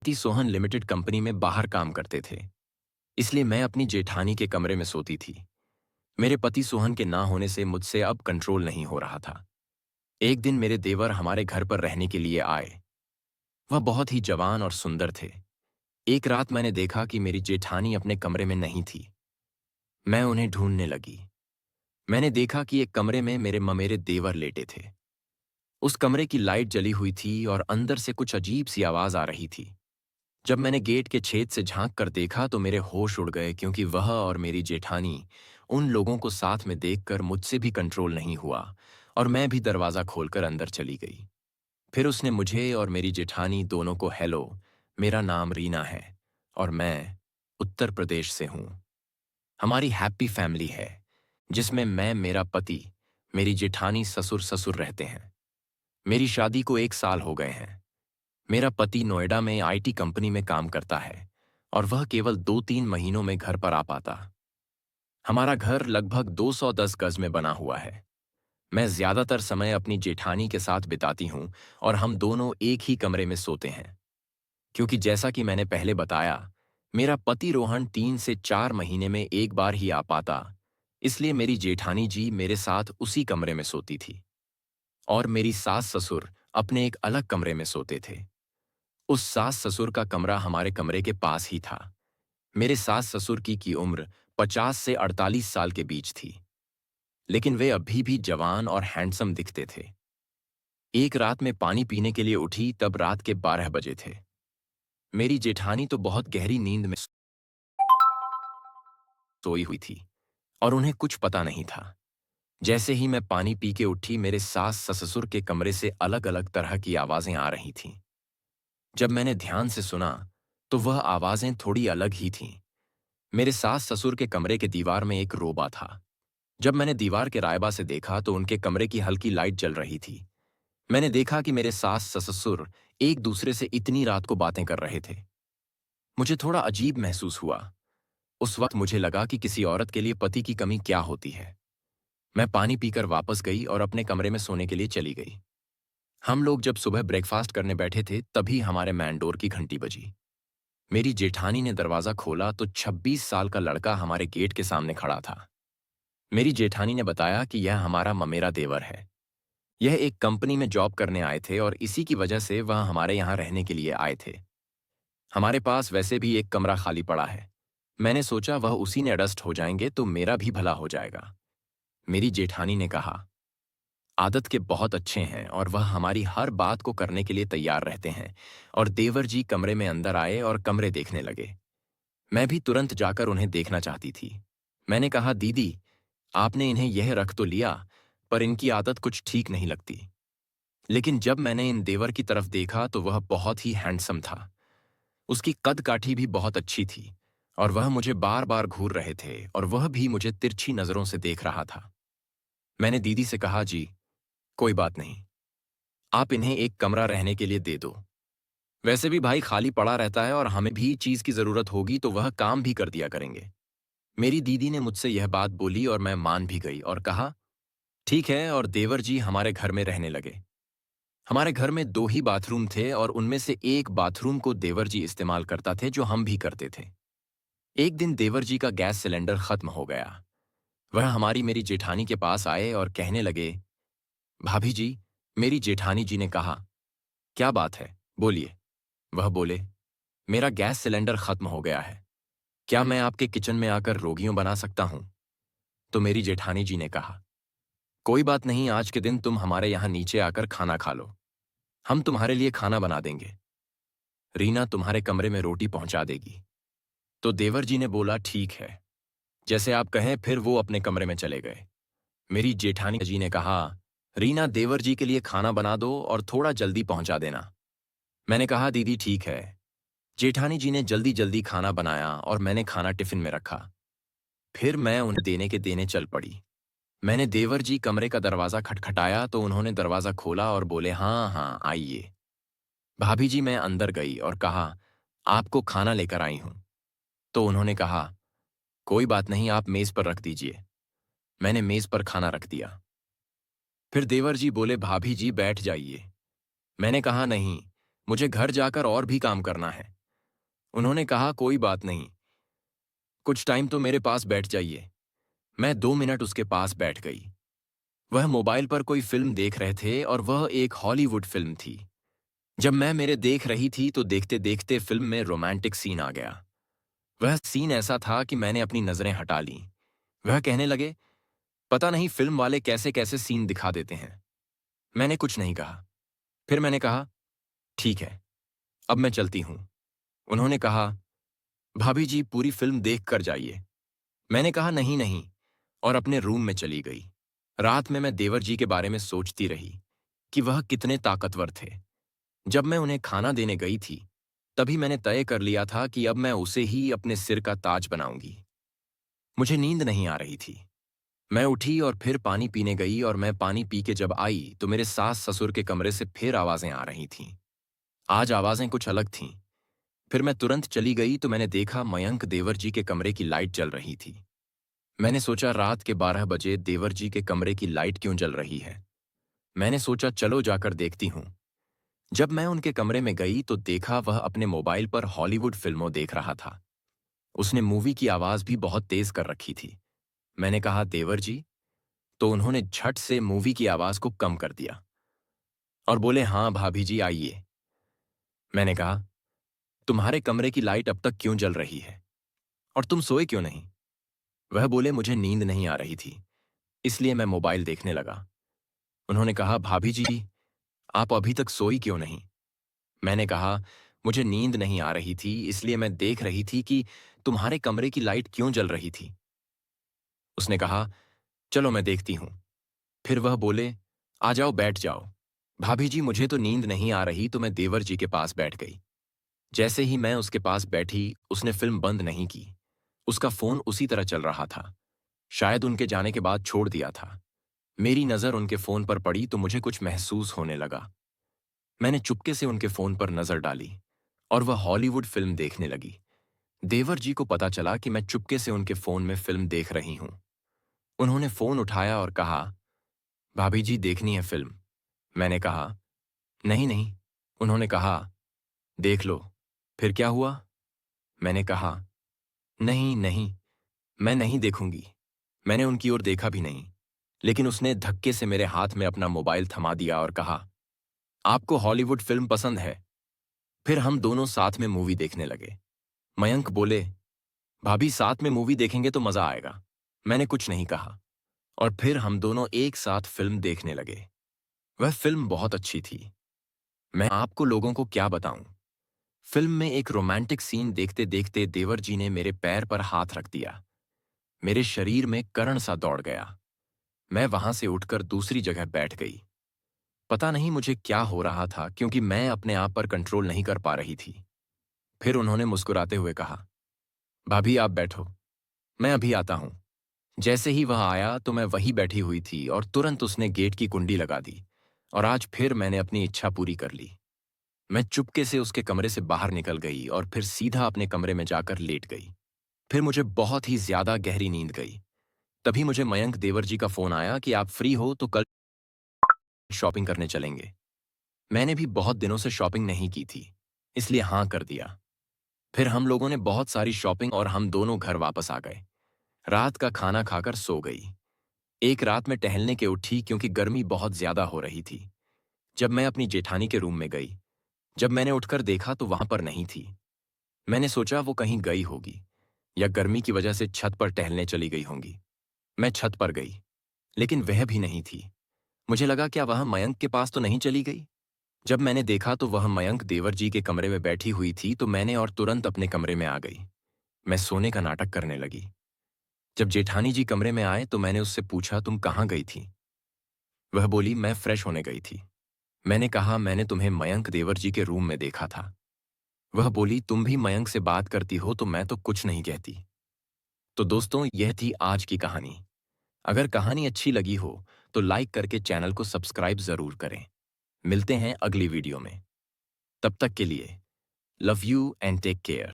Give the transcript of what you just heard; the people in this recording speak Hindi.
सोहन लिमिटेड कंपनी में बाहर काम करते थे, इसलिए मैं अपनी जेठानी के कमरे में सोती थी। मेरे पति सोहन के ना होने से मुझसे अब कंट्रोल नहीं हो रहा था। एक दिन मेरे देवर हमारे घर पर रहने के लिए आए। वह बहुत ही जवान और सुंदर थे। एक रात मैंने देखा कि मेरी जेठानी अपने कमरे में नहीं थी। मैं उन्हें ढूंढने लगी। मैंने देखा कि एक कमरे में मेरे ममेरे देवर लेटे थे। उस कमरे की लाइट जली हुई थी और अंदर से कुछ अजीब सी आवाज आ रही थी। जब मैंने गेट के छेद से झांक कर देखा तो मेरे होश उड़ गए, क्योंकि वह और मेरी जेठानी उन लोगों को साथ में देखकर मुझसे भी कंट्रोल नहीं हुआ और मैं भी दरवाजा खोलकर अंदर चली गई। फिर उसने मुझे और मेरी जेठानी दोनों को, हेलो, मेरा नाम रीना है और मैं उत्तर प्रदेश से हूँ। हमारी हैप्पी फैमिली है, जिसमें मैं, मेरा पति, मेरी जेठानी, ससुर ससुर रहते हैं। मेरी शादी को 1 साल हो गए हैं। मेरा पति नोएडा में आईटी कंपनी में काम करता है और वह केवल 2-3 महीनों में घर पर आ पाता। हमारा घर लगभग 210 गज में बना हुआ है। मैं ज्यादातर समय अपनी जेठानी के साथ बिताती हूँ और हम दोनों एक ही कमरे में सोते हैं। क्योंकि जैसा कि मैंने पहले बताया, मेरा पति रोहन 3 से 4 महीने में एक बार ही आ पाता, इसलिए मेरी जेठानी जी मेरे साथ उसी कमरे में सोती थी और मेरी सास ससुर अपने एक अलग कमरे में सोते थे। उस सास ससुर का कमरा हमारे कमरे के पास ही था। मेरे सास ससुर की उम्र 50 से 48 साल के बीच थी, लेकिन वे अभी भी जवान और हैंडसम दिखते थे। एक रात में पानी पीने के लिए उठी तब रात के 12 बजे थे। मेरी जेठानी तो बहुत गहरी नींद में सोई हुई थी और उन्हें कुछ पता नहीं था। जैसे ही मैं पानी पी के उठी, मेरे सास ससुर के कमरे से अलग अलग तरह की आवाजें आ रही थीं। जब मैंने ध्यान से सुना तो वह आवाजें थोड़ी अलग ही थीं। मेरे सास ससुर के कमरे के दीवार में एक रोबा था। जब मैंने दीवार के रायबा से देखा तो उनके कमरे की हल्की लाइट जल रही थी। मैंने देखा कि मेरे सास ससुर एक दूसरे से इतनी रात को बातें कर रहे थे। मुझे थोड़ा अजीब महसूस हुआ। उस वक्त मुझे लगा कि किसी औरत के लिए पति की कमी क्या होती है। मैं पानी पीकर वापस गई और अपने कमरे में सोने के लिए चली गई। हम लोग जब सुबह ब्रेकफास्ट करने बैठे थे तभी हमारे मैन डोर की घंटी बजी। मेरी जेठानी ने दरवाजा खोला तो 26 साल का लड़का हमारे गेट के सामने खड़ा था। मेरी जेठानी ने बताया कि यह हमारा ममेरा देवर है। यह एक कंपनी में जॉब करने आए थे और इसी की वजह से वह हमारे यहाँ रहने के लिए आए थे। हमारे पास वैसे भी एक कमरा खाली पड़ा है। मैंने सोचा वह उसी ने एडजस्ट हो जाएंगे तो मेरा भी भला हो जाएगा। मेरी जेठानी ने कहा, आदत के बहुत अच्छे हैं और वह हमारी हर बात को करने के लिए तैयार रहते हैं। और देवर जी कमरे में अंदर आए और कमरे देखने लगे। मैं भी तुरंत जाकर उन्हें देखना चाहती थी। मैंने कहा, दीदी, आपने इन्हें यह रख तो लिया, पर इनकी आदत कुछ ठीक नहीं लगती। लेकिन जब मैंने इन देवर की तरफ देखा तो वह बहुत ही हैंडसम था। उसकी कद काठी भी बहुत अच्छी थी और वह मुझे बार बार घूर रहे थे और वह भी मुझे तिरछी नजरों से देख रहा था। मैंने दीदी से कहा, जी, कोई बात नहीं, आप इन्हें एक कमरा रहने के लिए दे दो। वैसे भी भाई खाली पड़ा रहता है और हमें भी चीज की जरूरत होगी तो वह काम भी कर दिया करेंगे। मेरी दीदी ने मुझसे यह बात बोली और मैं मान भी गई और कहा, ठीक है, और देवर जी हमारे घर में रहने लगे। हमारे घर में 2 ही बाथरूम थे और उनमें से एक बाथरूम को देवर जी इस्तेमाल करता थे, जो हम भी करते थे। एक दिन देवर जी का गैस सिलेंडर खत्म हो गया। वह हमारी मेरी जेठानी के पास आए और कहने लगे, भाभी जी। मेरी जेठानी जी ने कहा, क्या बात है, बोलिए। वह बोले, मेरा गैस सिलेंडर खत्म हो गया है। क्या मैं आपके किचन में आकर रोगियों बना सकता हूं? तो मेरी जेठानी जी ने कहा, कोई बात नहीं, आज के दिन तुम हमारे यहाँ नीचे आकर खाना खा लो। हम तुम्हारे लिए खाना बना देंगे। रीना तुम्हारे कमरे में रोटी पहुंचा देगी। तो देवर जी ने बोला, ठीक है, जैसे आप कहें। फिर वो अपने कमरे में चले गए। मेरी जेठानी जी ने कहा, रीना, देवर जी के लिए खाना बना दो और थोड़ा जल्दी पहुंचा देना। मैंने कहा, दीदी ठीक है। जेठानी जी ने जल्दी जल्दी खाना बनाया और मैंने खाना टिफिन में रखा। फिर मैं उन्हें देने के देने चल पड़ी। मैंने देवर जी कमरे का दरवाजा खटखटाया तो उन्होंने दरवाजा खोला और बोले, हाँ हाँ, आइए। भाभी जी, मैं अंदर गई और कहा, आपको खाना लेकर आई हूं। तो उन्होंने कहा, कोई बात नहीं, आप मेज पर रख दीजिए। मैंने मेज पर खाना रख दिया। फिर देवर जी बोले, भाभी जी बैठ जाइए। मैंने कहा, नहीं, मुझे घर जाकर और भी काम करना है। उन्होंने कहा, कोई बात नहीं, कुछ टाइम तो मेरे पास बैठ जाइए। मैं 2 मिनट उसके पास बैठ गई। वह मोबाइल पर कोई फिल्म देख रहे थे और वह एक हॉलीवुड फिल्म थी। जब मैं मेरे देख रही थी तो देखते देखते फिल्म में रोमांटिक सीन आ गया। वह सीन ऐसा था कि मैंने अपनी नजरें हटा लीं। वह कहने लगे, पता नहीं फिल्म वाले कैसे कैसे सीन दिखा देते हैं। मैंने कुछ नहीं कहा। फिर मैंने कहा, ठीक है, अब मैं चलती हूं। उन्होंने कहा, भाभी जी पूरी फिल्म देख कर जाइए। मैंने कहा, नहीं नहीं, और अपने रूम में चली गई। रात में मैं देवर जी के बारे में सोचती रही कि वह कितने ताकतवर थे। जब मैं उन्हें खाना देने गई थी, तभी मैंने तय कर लिया था कि अब मैं उसे ही अपने सिर का ताज बनाऊंगी। मुझे नींद नहीं आ रही थी। मैं उठी और फिर पानी पीने गई और मैं पानी पी के जब आई तो मेरे सास ससुर के कमरे से फिर आवाजें आ रही थीं। आज आवाजें कुछ अलग थीं। फिर मैं तुरंत चली गई तो मैंने देखा मयंक देवर जी के कमरे की लाइट जल रही थी। मैंने सोचा रात के 12 बजे देवर जी के कमरे की लाइट क्यों जल रही है। मैंने सोचा चलो जाकर देखती हूं। जब मैं उनके कमरे में गई तो देखा वह अपने मोबाइल पर हॉलीवुड फिल्मों देख रहा था। उसने मूवी की आवाज भी बहुत तेज कर रखी थी। मैंने कहा, देवर जी? तो उन्होंने झट से मूवी की आवाज को कम कर दिया और बोले, हाँ भाभी जी आइए। मैंने कहा, तुम्हारे कमरे की लाइट अब तक क्यों जल रही है और तुम सोए क्यों नहीं? वह बोले, मुझे नींद नहीं आ रही थी, इसलिए मैं मोबाइल देखने लगा। उन्होंने कहा, भाभी जी आप अभी तक सोई क्यों नहीं? मैंने कहा, मुझे नींद नहीं आ रही थी, इसलिए मैं देख रही थी कि तुम्हारे कमरे की लाइट क्यों जल रही थी। उसने कहा, चलो मैं देखती हूं। फिर वह बोले, आ जाओ बैठ जाओ। भाभी जी मुझे तो नींद नहीं आ रही तो मैं देवर जी के पास बैठ गई। जैसे ही मैं उसके पास बैठी उसने फिल्म बंद नहीं की। उसका फोन उसी तरह चल रहा था। शायद उनके जाने के बाद छोड़ दिया था। मेरी नजर उनके फोन पर पड़ी तो मुझे कुछ महसूस होने लगा। मैंने चुपके से उनके फोन पर नजर डाली और वह हॉलीवुड फिल्म देखने लगी। देवर जी को पता चला कि मैं चुपके से उनके फोन में फिल्म देख रही हूं। उन्होंने फोन उठाया और कहा, भाभी जी देखनी है फिल्म? मैंने कहा, नहीं नहीं। उन्होंने कहा, देख लो। फिर क्या हुआ? मैंने कहा, नहीं नहीं, मैं नहीं देखूंगी। मैंने उनकी ओर देखा भी नहीं, लेकिन उसने धक्के से मेरे हाथ में अपना मोबाइल थमा दिया और कहा, आपको हॉलीवुड फिल्म पसंद है? फिर हम दोनों साथ में मूवी देखने लगे। मयंक बोले, भाभी साथ में मूवी देखेंगे तो मजा आएगा। मैंने कुछ नहीं कहा और फिर हम दोनों एक साथ फिल्म देखने लगे। वह फिल्म बहुत अच्छी थी। मैं आपको लोगों को क्या बताऊं। फिल्म में एक रोमांटिक सीन देखते देखते देवर जी ने मेरे पैर पर हाथ रख दिया। मेरे शरीर में करण सा दौड़ गया। मैं वहां से उठकर दूसरी जगह बैठ गई। पता नहीं मुझे क्या हो रहा था क्योंकि मैं अपने आप पर कंट्रोल नहीं कर पा रही थी। फिर उन्होंने मुस्कुराते हुए कहा, भाभी आप बैठो, मैं अभी आता हूं। जैसे ही वह आया तो मैं वहीं बैठी हुई थी और तुरंत उसने गेट की कुंडी लगा दी और आज फिर मैंने अपनी इच्छा पूरी कर ली। मैं चुपके से उसके कमरे से बाहर निकल गई और फिर सीधा अपने कमरे में जाकर लेट गई। फिर मुझे बहुत ही ज्यादा गहरी नींद गई। तभी मुझे मयंक देवर जी का फोन आया कि आप फ्री हो तो कल शॉपिंग करने चलेंगे। मैंने भी बहुत दिनों से शॉपिंग नहीं की थी, इसलिए हाँ कर दिया। फिर हम लोगों ने बहुत सारी शॉपिंग और हम दोनों घर वापस आ गए। रात का खाना खाकर सो गई। एक रात में टहलने के उठी क्योंकि गर्मी बहुत ज्यादा हो रही थी। जब मैं अपनी जेठानी के रूम में गई, जब मैंने उठकर देखा तो वहां पर नहीं थी। मैंने सोचा वो कहीं गई होगी या गर्मी की वजह से छत पर टहलने चली गई होंगी। मैं छत पर गई, लेकिन वह भी नहीं थी। मुझे लगा क्या वह मयंक के पास तो नहीं चली गई। जब मैंने देखा तो वह मयंक देवर जी के कमरे में बैठी हुई थी तो मैंने और तुरंत अपने कमरे में आ गई। मैं सोने का नाटक करने लगी। जब जेठानी जी कमरे में आए तो मैंने उससे पूछा, तुम कहाँ गई थी? वह बोली, मैं फ्रेश होने गई थी। मैंने कहा, मैंने तुम्हें मयंक देवर जी के रूम में देखा था। वह बोली, तुम भी मयंक से बात करती हो तो मैं तो कुछ नहीं कहती। तो दोस्तों यह थी आज की कहानी। अगर कहानी अच्छी लगी हो तो लाइक करके चैनल को सब्सक्राइब जरूर करें। मिलते हैं अगली वीडियो में। तब तक के लिए love you and take care.